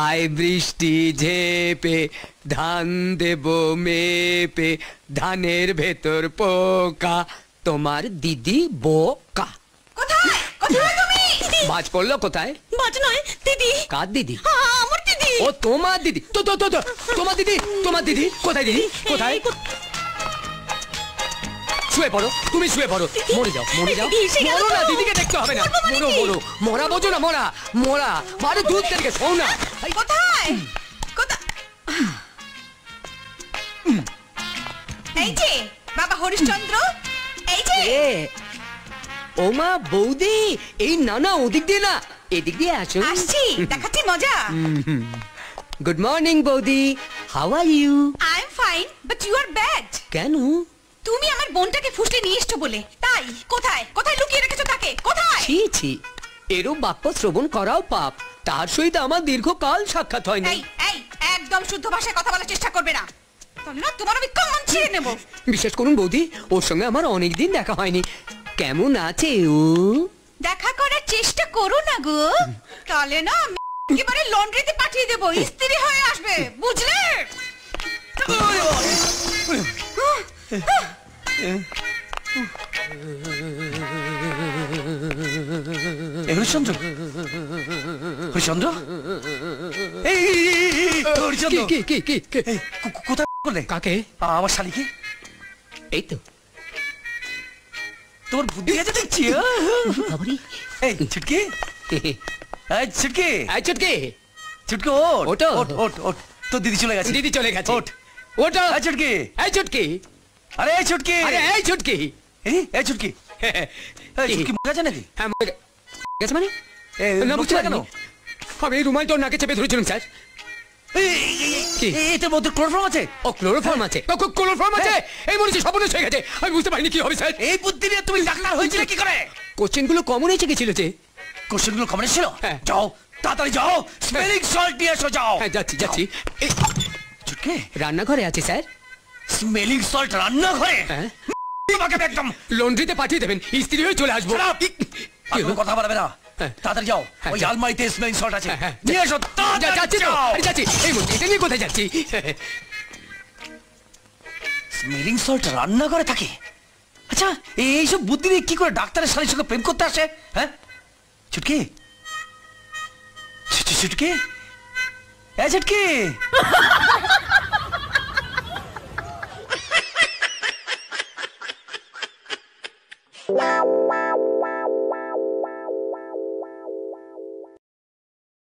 আয় বৃষ্টি ঝেপে ধান দেব মেপে, ধানের ভেতর পোকা, তোমার দিদি বোকা। কোথায় কোথায় তুমি? বাজ পড়লো কোথায়? বাজ নয়, দিদি। কার দিদি? আমার দিদি। ও তোমার দিদি। তো তো তো তো তোমার দিদি, তোমার দিদি কোথায়? দিদি কোথায়? শুয়ে পড়ো, তুমি শুয়ে পড়ো, মরে যাও, মরে যাও। মরো না, দিদিকে দেখতে হবে না। মরো মরো, মরা বোঝো না, মরা মরা। আরে দুধ থেকে শোও না। কোথায় কোথায়? এই যে বাবা হরিশ্চন্দ্র, এই যে। ও মা বৌদি, এই না না ওদিক দিয়ে না, এদিক দিয়ে আসো। আসছি, দেখাচ্ছি মজা। গুড মর্নিং বৌদি, how are you? I am fine, but you are bad. কেন? তুমি আমার বোনটাকে ফুসলে নিয়ে এসছো বলে। তাই কোথায় কোথায় লুকিয়ে রেখেছো তাকে? কোথায়? ছি ছি, এরূপ বাক্য শ্রবণ করাও পাপ। তার সহিত আমার দীর্ঘকাল সাক্ষাৎ হয়নি। এই এই একদম শুদ্ধ ভাষায় কথা বলার চেষ্টা করবে না, তাহলে না তোমার আমি কান ছিঁড়ে নেব। বিশেষ করুন বৌদি, ওর সঙ্গে আমার অনেকদিন দেখা হয়নি। কেমন আছে ও? দেখা করার চেষ্টা করো না গো, তাহলে না আমি একেবারে লন্ড্রিতে পাঠিয়ে দেবো, ইস্ত্রি হয়ে আসবে, বুঝলে? হরিশ্চন্দ্র, হরিশ্চন্দ্র, হরিশ্চন্দ্র, কোথায় করলে? কাকে? আমার শালিকে। এই তো তোমার বুদ্ধি আছে দেখছি। এই ছুটকি, এই ছুটকি, এই ছুটকি, ছুটকি ওঠ, ওঠো। ওঠ ওঠ ওঠ, তোর দিদি চলে গেছে। দিদি চলে গেছে। ওঠ, ওঠো। এই ছুটকি, এই ছুটকি, আরে এই ছুটকি, আরে এই ছুটকি, এই ছুটকি, এই ছুটকি মরে গেছে নাকি? হ্যাঁ মরে গেছে। মানে না বুঝতে কেন? আমি এই রুমালটা ওর নাকে চেপে ধরেছিলাম স্যার। এতে মধ্যে ক্লোরোফর্ম আছে। ও ক্লোরোফর্ম আছে, ক্লোরোফর্ম আছে। এই মনে হচ্ছে সর্বনাশ হয়ে গেছে, আমি বুঝতে পারিনি কি হবে স্যার। এই বুদ্ধি নিয়ে তুমি ডাক্তার হয়েছিলে কি করে? কোশ্চেনগুলো কমন এসে গেছিল যে। কোশ্চেনগুলো কমন ছিল? হ্যাঁ। যাও তাড়াতাড়ি যাও, স্মেলিং সল্ট নিয়ে এসো, যাও। হ্যাঁ যাচ্ছি যাচ্ছি। ছুটকি রান্নাঘরে আছে স্যার। স্মেলিং সল্ট রান্নাঘরে? হ্যাঁ, তোমাকে একদম লন্ড্রিতে পাঠিয়ে দেবেন, ইস্ত্রি হয়ে চলে আসবো। আর কোনো কথা বলবে না, তাড়াতাড়ি যাও, ওই যাও। আলমারিতে স্মেলিং সল্ট আছে, হ্যাঁ, নিয়ে এসো তাড়াতাড়ি যাচ্ছি তো, যাও। আরে যাচ্ছি। এই মুহূর্তে এটা নিয়ে কোথায় যাচ্ছি? স্মেলিং সল্ট রান্নাঘরে থাকে? আচ্ছা, এইসব বুদ্ধি নিয়ে কি করে ডাক্তারের শালীর সঙ্গে প্রেম করতে আসে? হ্যাঁ ছুটকি, ছুটকি, এই ছুটকি।